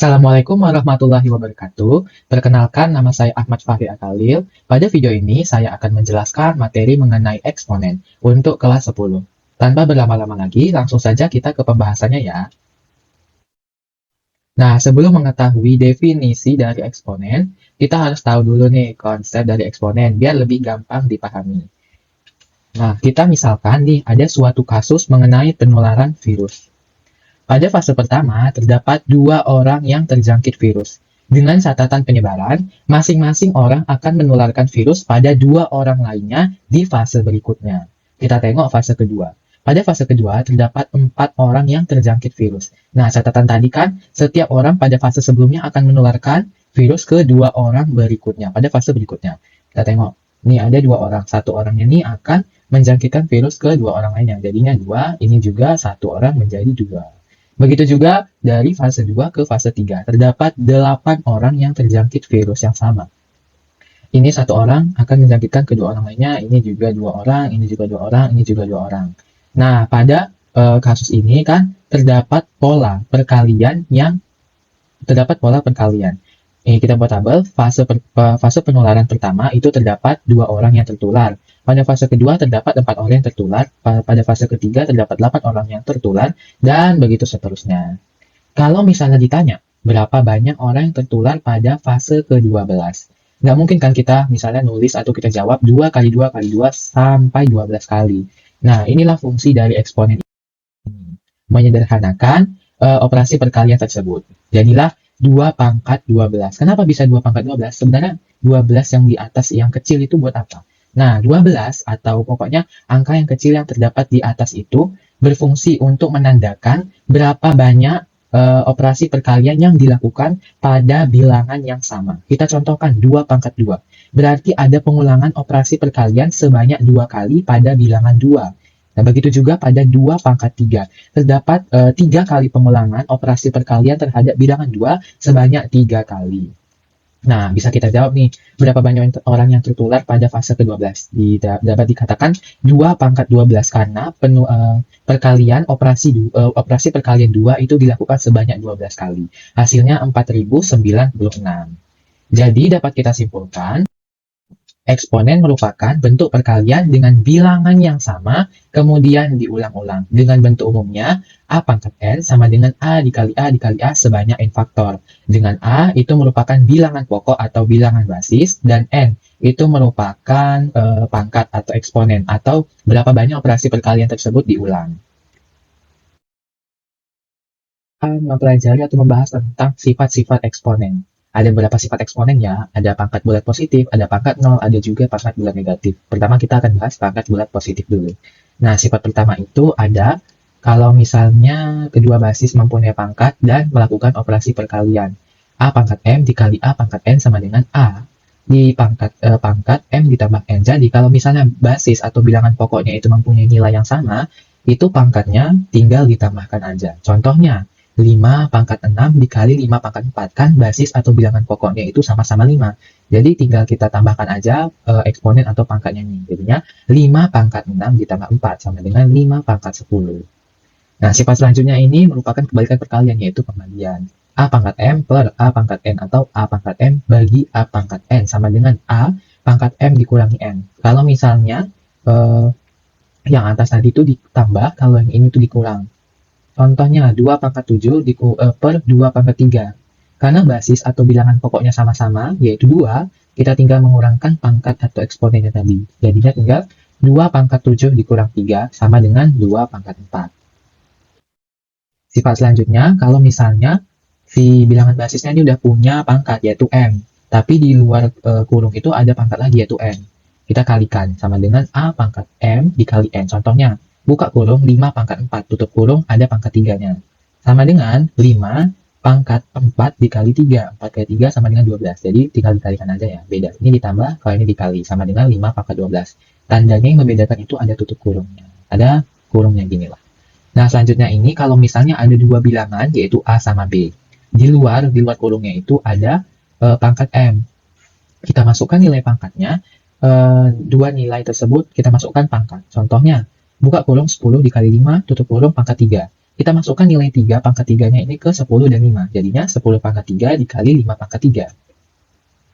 Assalamualaikum warahmatullahi wabarakatuh. Perkenalkan, nama saya Ahmad Fahri Akalil. Pada video ini, saya akan menjelaskan materi mengenai eksponen untuk kelas 10. Tanpa berlama-lama lagi, langsung saja kita ke pembahasannya ya. Nah, sebelum mengetahui definisi dari eksponen, kita harus tahu dulu nih konsep dari eksponen, biar lebih gampang dipahami. Nah, kita misalkan nih, ada suatu kasus mengenai penularan virus. Pada fase pertama, terdapat dua orang yang terjangkit virus. Dengan catatan penyebaran, masing-masing orang akan menularkan virus pada dua orang lainnya di fase berikutnya. Kita tengok fase kedua. Pada fase kedua, terdapat 4 orang yang terjangkit virus. Nah, catatan tadi kan, setiap orang pada fase sebelumnya akan menularkan virus ke dua orang berikutnya, pada fase berikutnya. Kita tengok, nih ada dua orang. Satu orangnya nih akan menjangkitkan virus ke dua orang lainnya. Jadinya dua, ini juga satu orang menjadi dua. Begitu juga dari fase 2 ke fase 3. Terdapat 8 orang yang terjangkit virus yang sama. Ini satu orang akan menjangkitkan kedua orang lainnya, ini juga dua orang, ini juga dua orang, ini juga dua orang. Nah, pada kasus ini kan terdapat pola perkalian. Ini kita buat tabel, fase penularan pertama itu terdapat dua orang yang tertular. Pada fase kedua terdapat 4 orang yang tertular, pada fase ketiga terdapat 8 orang yang tertular, dan begitu seterusnya. Kalau misalnya ditanya, berapa banyak orang yang tertular pada fase ke-12? Nggak mungkin kan kita misalnya nulis atau kita jawab 2 kali 2 kali 2 sampai 12 kali. Nah, inilah fungsi dari eksponen ini. Menyederhanakan operasi perkalian tersebut. Jadilah 2 pangkat 12. Kenapa bisa 2 pangkat 12? Sebenarnya 12 yang di atas yang kecil itu buat apa? Nah, 12 atau pokoknya angka yang kecil yang terdapat di atas itu berfungsi untuk menandakan berapa banyak operasi perkalian yang dilakukan pada bilangan yang sama. Kita contohkan 2 pangkat 2. Berarti ada pengulangan operasi perkalian sebanyak 2 kali pada bilangan 2. Nah, begitu juga pada 2 pangkat 3. Terdapat 3 kali pengulangan operasi perkalian terhadap bilangan 2 sebanyak 3 kali. Nah, bisa kita jawab nih, berapa banyak orang yang tertular pada fase ke-12? Dapat dikatakan 2 pangkat 12 karena perkalian operasi perkalian 2 itu dilakukan sebanyak 12 kali. Hasilnya 4096. Jadi dapat kita simpulkan, eksponen merupakan bentuk perkalian dengan bilangan yang sama, kemudian diulang-ulang. Dengan bentuk umumnya, A pangkat N sama dengan A dikali A sebanyak N faktor. Dengan A itu merupakan bilangan pokok atau bilangan basis, dan N itu merupakan pangkat atau eksponen, atau berapa banyak operasi perkalian tersebut diulang. Mempelajari atau membahas tentang sifat-sifat eksponen. Ada beberapa sifat eksponen ya, ada pangkat bulat positif, ada pangkat nol, ada juga pangkat bulat negatif. Pertama kita akan bahas pangkat bulat positif dulu. Nah, sifat pertama itu ada kalau misalnya kedua basis mempunyai pangkat dan melakukan operasi perkalian. A pangkat M dikali A pangkat N sama dengan A di pangkat M ditambah N. Jadi kalau misalnya basis atau bilangan pokoknya itu mempunyai nilai yang sama, itu pangkatnya tinggal ditambahkan aja. Contohnya, 5 pangkat 6 dikali 5 pangkat 4. Kan basis atau bilangan pokoknya itu sama-sama 5. Jadi tinggal kita tambahkan aja eksponen atau pangkatnya nih. Jadinya 5 pangkat 6 ditambah 4 sama dengan 5 pangkat 10. Nah, sifat selanjutnya ini merupakan kebalikan perkalian, yaitu pembalian. A pangkat M per A pangkat N atau A pangkat M bagi A pangkat N sama dengan A pangkat M dikurangi N. Kalau misalnya yang atas tadi itu ditambah, kalau yang ini tuh dikurang. Contohnya 2 pangkat 7 per 2 pangkat 3. Karena basis atau bilangan pokoknya sama-sama, yaitu 2, kita tinggal mengurangkan pangkat atau eksponennya tadi. Jadinya tinggal 2 pangkat 7 dikurang 3 sama dengan 2 pangkat 4. Sifat selanjutnya, kalau misalnya si bilangan basisnya ini udah punya pangkat, yaitu M. Tapi di luar kurung itu ada pangkat lagi, yaitu N. Kita kalikan sama dengan A pangkat M dikali N. Contohnya, buka kurung 5 pangkat 4, tutup kurung ada pangkat 3-nya. Sama dengan 5 pangkat 4 dikali 3. 4 kali 3 sama dengan 12. Jadi tinggal dikalikan aja ya. Beda. Ini ditambah, kalau ini dikali. Sama dengan 5 pangkat 12. Tandanya yang membedakan itu ada tutup kurungnya. Ada kurungnya gini lah. Nah, selanjutnya ini kalau misalnya ada dua bilangan, yaitu A sama B. Di luar kurungnya itu ada pangkat M. Kita masukkan nilai pangkatnya. Dua nilai tersebut kita masukkan pangkat. Contohnya, buka kurung 10 dikali 5, tutup kurung pangkat 3. kita masukkan nilai 3 pangkat 3-nya ini ke 10 dan 5. Jadinya 10 pangkat 3 dikali 5 pangkat 3.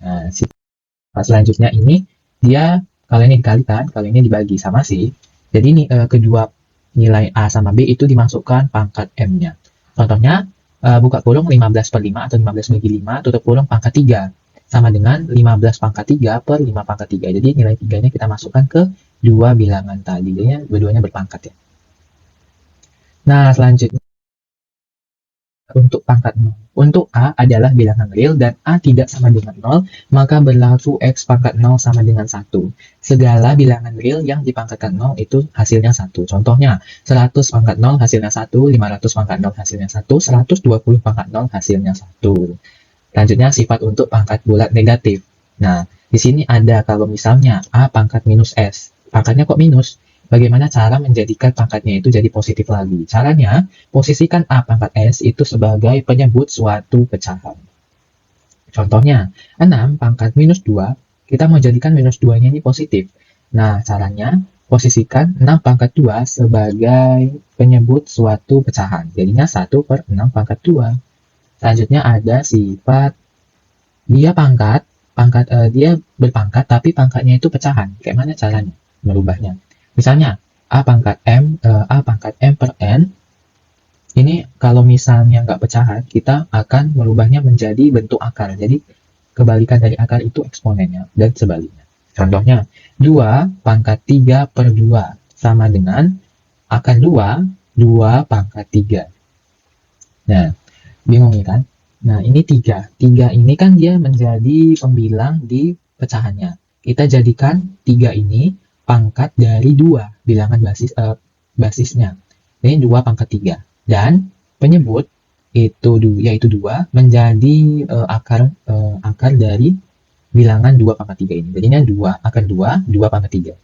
Nah, sifat selanjutnya ini, dia kalau ini dikalikan, kalau ini dibagi, sama sih. Jadi ini kedua nilai A sama B itu dimasukkan pangkat M-nya. Contohnya, buka kurung 15 per 5 atau 15 bagi 5, tutup kurung pangkat 3. Sama dengan 15 pangkat 3 per 5 pangkat 3. Jadi nilai 3-nya kita masukkan ke dua bilangan tadi. Jadinya dua-duanya berpangkat ya. Nah, selanjutnya untuk pangkat 0. Untuk A adalah bilangan real dan A tidak sama dengan 0, maka berlaku X pangkat 0 sama dengan 1. Segala bilangan real yang dipangkatkan 0 itu hasilnya 1. Contohnya, 100 pangkat 0 hasilnya 1, 500 pangkat 0 hasilnya 1, 120 pangkat 0 hasilnya 1. Selanjutnya sifat untuk pangkat bulat negatif. Nah, di sini ada kalau misalnya A pangkat minus S. Pangkatnya kok minus? Bagaimana cara menjadikan pangkatnya itu jadi positif lagi? Caranya, posisikan A pangkat S itu sebagai penyebut suatu pecahan. Contohnya, 6 pangkat minus 2, kita mau jadikan minus 2-nya ini positif. Nah, caranya, posisikan 6 pangkat 2 sebagai penyebut suatu pecahan. Jadinya 1 per 6 pangkat 2. Selanjutnya ada sifat dia dia berpangkat tapi pangkatnya itu pecahan. Kayak mana caranya merubahnya? Misalnya A pangkat M per N, ini kalau misalnya nggak pecahan, kita akan merubahnya menjadi bentuk akar. Jadi kebalikan dari akar itu eksponennya dan sebaliknya. Contohnya 2 pangkat 3 per 2 sama dengan akar 2 pangkat 3. Nah, bingung ya kan? Nah, ini 3. 3 ini kan dia menjadi pembilang di pecahannya. Kita jadikan 3 ini pangkat dari 2 bilangan basisnya. Ini 2 pangkat 3. Dan penyebut itu yaitu 2 menjadi akar dari bilangan 2 pangkat 3 ini. Jadinya 2 akar 2 pangkat 3.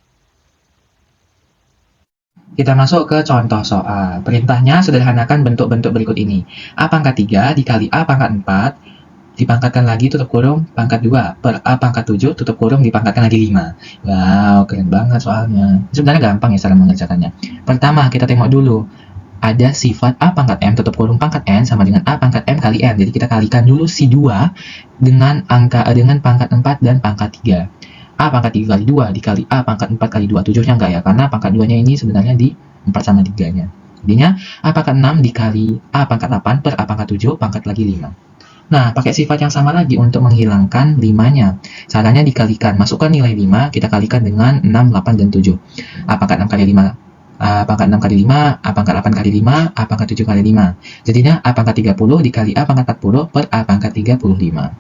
Kita masuk ke contoh soal. Perintahnya sederhanakan bentuk-bentuk berikut ini. A pangkat 3 dikali A pangkat 4 dipangkatkan lagi tutup kurung pangkat 2 per A pangkat 7 tutup kurung dipangkatkan lagi 5. Wow, keren banget soalnya. Sebenarnya gampang ya cara mengerjakannya. Pertama, kita tengok dulu. Ada sifat A pangkat M tutup kurung pangkat N sama dengan A pangkat M kali N. Jadi kita kalikan dulu si 2 dengan pangkat 4 dan pangkat 3. A pangkat 3 kali 2 dikali A pangkat 4 kali 2. 7-nya enggak ya, karena pangkat 2-nya ini sebenarnya di 4 sama 3-nya. Jadinya A pangkat 6 dikali A pangkat 8 per A pangkat 7 pangkat lagi 5. Nah, pakai sifat yang sama lagi untuk menghilangkan 5-nya. Caranya dikalikan. Masukkan nilai 5, kita kalikan dengan 6, 8, dan 7. A pangkat 6 kali 5, A pangkat 6 kali 5, A pangkat 8 kali 5, A pangkat 7 kali 5. Jadinya A pangkat 30 dikali A pangkat 40 per A pangkat 35.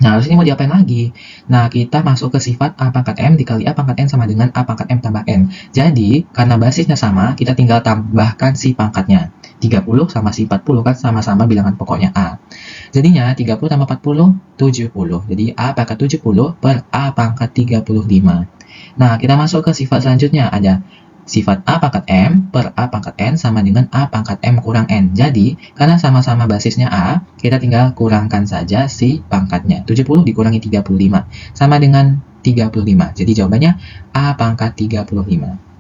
Nah, harus ini mau diapain lagi? Nah, kita masuk ke sifat A pangkat M dikali A pangkat N sama dengan A pangkat M tambah N. Jadi, karena basisnya sama, kita tinggal tambahkan si pangkatnya. 30 sama si 40 kan sama-sama bilangan pokoknya A. Jadinya, 30 tambah 40, 70. Jadi, A pangkat 70 per A pangkat 35. Nah, kita masuk ke sifat selanjutnya. Ada sifat A pangkat M per A pangkat N sama dengan A pangkat M kurang N. Jadi, karena sama-sama basisnya A, kita tinggal kurangkan saja si pangkatnya. 70 dikurangi 35, sama dengan 35. Jadi, jawabannya A pangkat 35.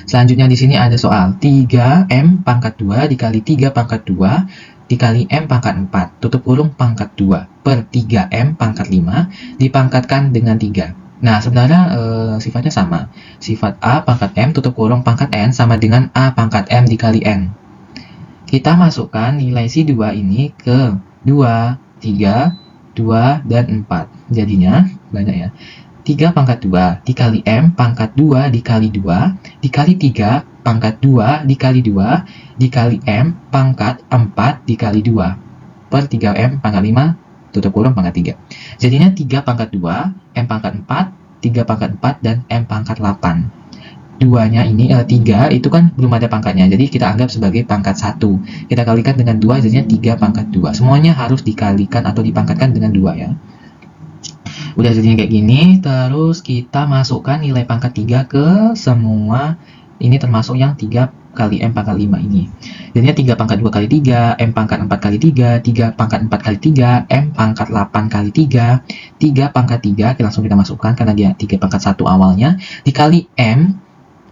Selanjutnya di sini ada soal 3M pangkat 2 dikali 3 pangkat 2 dikali M pangkat 4, tutup kurung pangkat 2, per 3M pangkat 5, dipangkatkan dengan 3. Nah, sebenarnya sifatnya sama. Sifat A pangkat M tutup kurung pangkat N sama dengan A pangkat M dikali N. Kita masukkan nilai si 2 ini ke 2, 3, 2, dan 4. Jadinya, banyak ya. 3 pangkat 2 dikali M pangkat 2 dikali 2 dikali 3 pangkat 2 dikali 2 dikali M pangkat 4 dikali 2 per 3M pangkat 5 tutup kurung pangkat 3. Jadinya 3 pangkat 2, M pangkat 4, 3 pangkat 4, dan M pangkat 8. 2-nya ini, 3 itu kan belum ada pangkatnya, jadi kita anggap sebagai pangkat 1. Kita kalikan dengan 2, jadinya 3 pangkat 2. Semuanya harus dikalikan atau dipangkatkan dengan 2 ya. Udah jadinya kayak gini, terus kita masukkan nilai pangkat 3 ke semua, ini termasuk yang 3 kali M pangkat 5 ini. Jadinya 3 pangkat 2 kali 3, M pangkat 4 kali 3, 3 pangkat 4 kali 3, M pangkat 8 kali 3, 3 pangkat 3, langsung kita masukkan karena dia 3 pangkat 1 awalnya, dikali M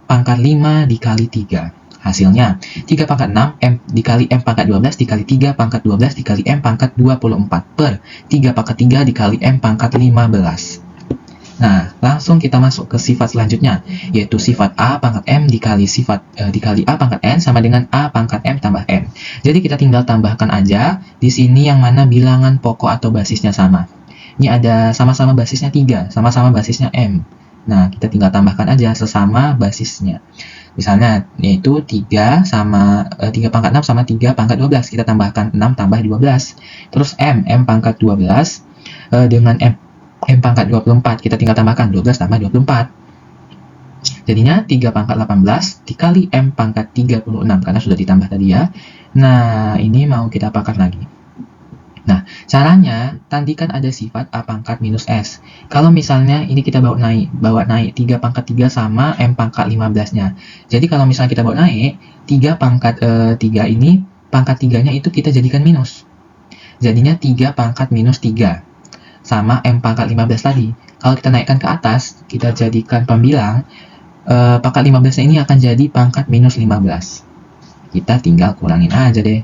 pangkat 5 dikali 3. Hasilnya, 3 pangkat 6 M dikali M pangkat 12 dikali 3 pangkat 12 dikali M pangkat 24 per 3 pangkat 3 dikali M pangkat 15. Nah, langsung kita masuk ke sifat selanjutnya, yaitu sifat A pangkat M dikali dikali A pangkat N sama dengan A pangkat M tambah N. Jadi kita tinggal tambahkan aja di sini yang mana bilangan pokok atau basisnya sama. Ini ada sama-sama basisnya 3, sama-sama basisnya M. Nah, kita tinggal tambahkan aja sesama basisnya. Misalnya, yaitu 3 pangkat 6 sama 3 pangkat 12. Kita tambahkan 6 tambah 12. Terus M pangkat 12 dengan M pangkat 24. Kita tinggal tambahkan 12 tambah 24. Jadinya 3 pangkat 18 dikali M pangkat 36, karena sudah ditambah tadi ya. Nah, ini mau kita apakan lagi. Nah, caranya, tadi kan ada sifat A pangkat minus S. Kalau misalnya ini kita bawa naik 3 pangkat 3 sama M pangkat 15-nya. Jadi kalau misalnya kita bawa naik, 3 pangkat 3 ini, pangkat 3-nya itu kita jadikan minus. Jadinya 3 pangkat minus 3 sama M pangkat 15 tadi. Kalau kita naikkan ke atas, kita jadikan pembilang, pangkat 15-nya ini akan jadi pangkat minus 15. Kita tinggal kurangin aja deh.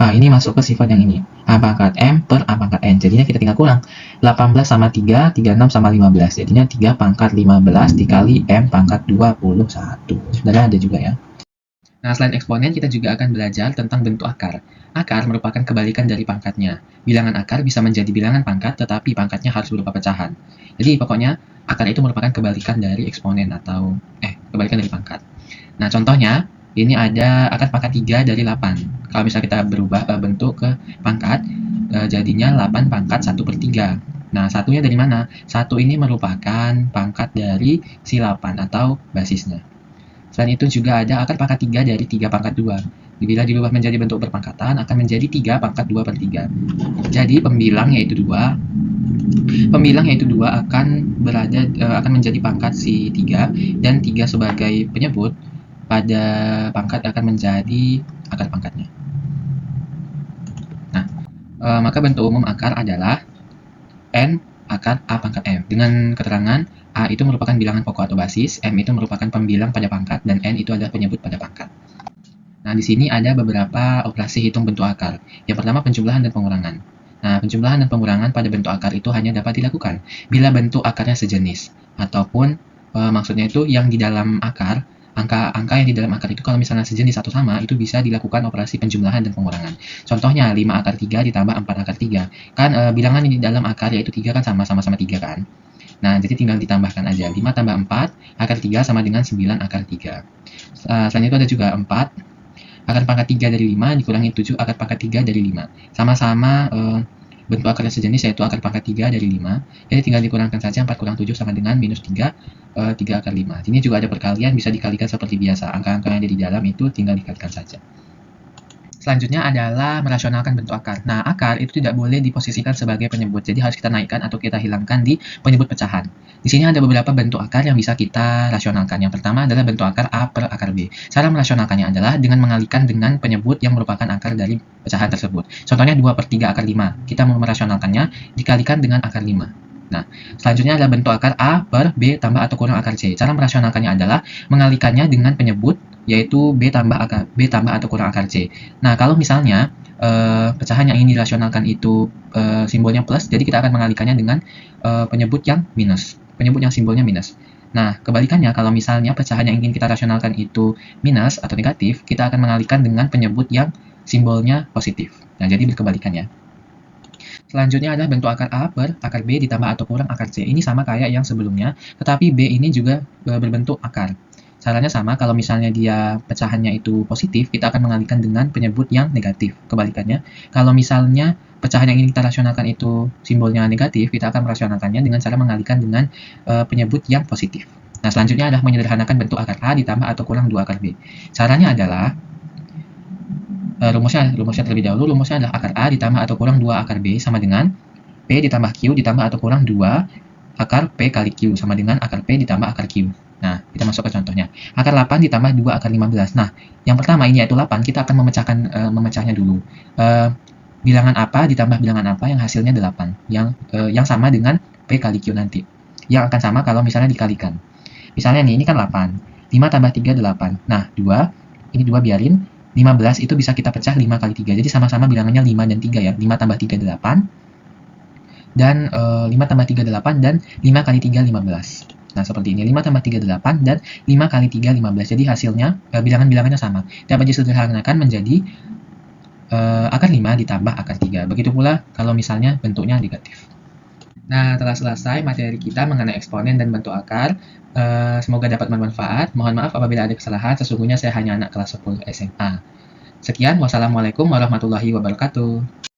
Nah, ini masuk ke sifat yang ini. A pangkat M per A pangkat N. Jadinya kita tinggal kurang. 18 sama 3, 36 sama 15. Jadinya 3 pangkat 15 dikali M pangkat 21. Sebenarnya ada juga ya. Nah, selain eksponen, kita juga akan belajar tentang bentuk akar. Akar merupakan kebalikan dari pangkatnya. Bilangan akar bisa menjadi bilangan pangkat, tetapi pangkatnya harus berupa pecahan. Jadi, pokoknya, akar itu merupakan kebalikan dari eksponen atau, kebalikan dari pangkat. Nah, contohnya, ini ada akar pangkat 3 dari 8. Kalau misalnya kita berubah bentuk ke pangkat, jadinya 8 pangkat 1 per 3. Nah, satunya dari mana? 1 ini merupakan pangkat dari si 8 atau basisnya. Selain itu juga ada akar pangkat 3 dari 3 pangkat 2. Bila dirubah menjadi bentuk berpangkatan, akan menjadi 3 pangkat 2 per 3. Jadi, pembilang yaitu 2 akan menjadi pangkat si 3, dan 3 sebagai penyebut pada pangkat akan menjadi akar pangkatnya. Nah, maka bentuk umum akar adalah N akar A pangkat M. Dengan keterangan A itu merupakan bilangan pokok atau basis, M itu merupakan pembilang pada pangkat, dan N itu adalah penyebut pada pangkat. Nah, di sini ada beberapa operasi hitung bentuk akar. Yang pertama, penjumlahan dan pengurangan. Nah, penjumlahan dan pengurangan pada bentuk akar itu hanya dapat dilakukan bila bentuk akarnya sejenis, ataupun maksudnya itu yang di dalam akar, angka yang di dalam akar itu kalau misalnya sejenis atau sama, itu bisa dilakukan operasi penjumlahan dan pengurangan. Contohnya 5 akar 3 ditambah 4 akar 3. Kan bilangan yang di dalam akar yaitu 3 kan sama-sama 3 kan. Nah, jadi tinggal ditambahkan aja. 5 tambah 4 akar 3 sama dengan 9 akar 3. Selain itu ada juga 4 akar pangkat 3 dari 5 dikurangi 7 akar pangkat 3 dari 5. Sama-sama bentuk akar yang sejenis, yaitu akar pangkat 3 dari 5. Jadi tinggal dikurangkan saja, 4 kurang 7 sama dengan minus 3, 3 akar 5. Ini juga ada perkalian, bisa dikalikan seperti biasa. Angka-angka yang ada di dalam itu tinggal dikalikan saja. Selanjutnya adalah merasionalkan bentuk akar. Nah, akar itu tidak boleh diposisikan sebagai penyebut, jadi harus kita naikkan atau kita hilangkan di penyebut pecahan. Di sini ada beberapa bentuk akar yang bisa kita rasionalkan. Yang pertama adalah bentuk akar A per akar B. Cara merasionalkannya adalah dengan mengalihkan dengan penyebut yang merupakan akar dari pecahan tersebut. Contohnya 2 per 3 akar 5. Kita mau merasionalkannya dikalikan dengan akar 5. Nah, selanjutnya adalah bentuk akar A per B tambah atau kurang akar C. Cara merasionalkannya adalah mengalihkannya dengan penyebut, yaitu B tambah atau kurang akar C. Nah, kalau misalnya pecahan yang ingin dirasionalkan itu simbolnya plus, jadi kita akan mengalihkannya dengan penyebut yang minus. Penyebut yang simbolnya minus. Nah, kebalikannya, kalau misalnya pecahan yang ingin kita rasionalkan itu minus atau negatif, kita akan mengalihkan dengan penyebut yang simbolnya positif. Nah, jadi berkebalikan ya. Selanjutnya adalah bentuk akar A per akar B ditambah atau kurang akar C. Ini sama kayak yang sebelumnya, tetapi B ini juga berbentuk akar. Caranya sama, kalau misalnya dia pecahannya itu positif, kita akan mengalihkan dengan penyebut yang negatif. Kebalikannya, kalau misalnya pecahan yang ingin kita rasionalkan itu simbolnya negatif, kita akan merasionalkannya dengan cara mengalihkan dengan penyebut yang positif. Nah, selanjutnya adalah menyederhanakan bentuk akar A ditambah atau kurang 2 akar B. Caranya adalah, rumusnya terlebih dahulu, rumusnya adalah akar A ditambah atau kurang 2 akar B sama dengan P ditambah Q ditambah atau kurang 2 akar P kali Q sama dengan akar P ditambah akar Q. Nah, kita masuk ke contohnya. Akar 8 ditambah 2 akar 15. Nah, yang pertama ini yaitu 8, kita akan memecahnya dulu. Bilangan apa ditambah bilangan apa yang hasilnya 8, yang sama dengan P kali Q nanti. Yang akan sama kalau misalnya dikalikan. Misalnya nih, ini kan 8. 5 tambah 3, 8. Nah, 2 ini 2 biarin. 15 itu bisa kita pecah 5 kali 3. Jadi sama-sama bilangannya 5 dan 3 ya. 5 tambah 3, 8. Dan 5 tambah 3, 8. Dan 5 kali 3, 15. Nah, seperti ini. 5 tambah 3, 8. Dan 5 kali 3, 15. Jadi hasilnya, bilangan-bilangannya sama. Dapat disederhanakan menjadi akar 5 ditambah akar 3. Begitu pula kalau misalnya bentuknya negatif. Nah, telah selesai materi kita mengenai eksponen dan bentuk akar. Semoga dapat bermanfaat. Mohon maaf apabila ada kesalahan, sesungguhnya saya hanya anak kelas 10 SMA. Sekian, wassalamualaikum warahmatullahi wabarakatuh.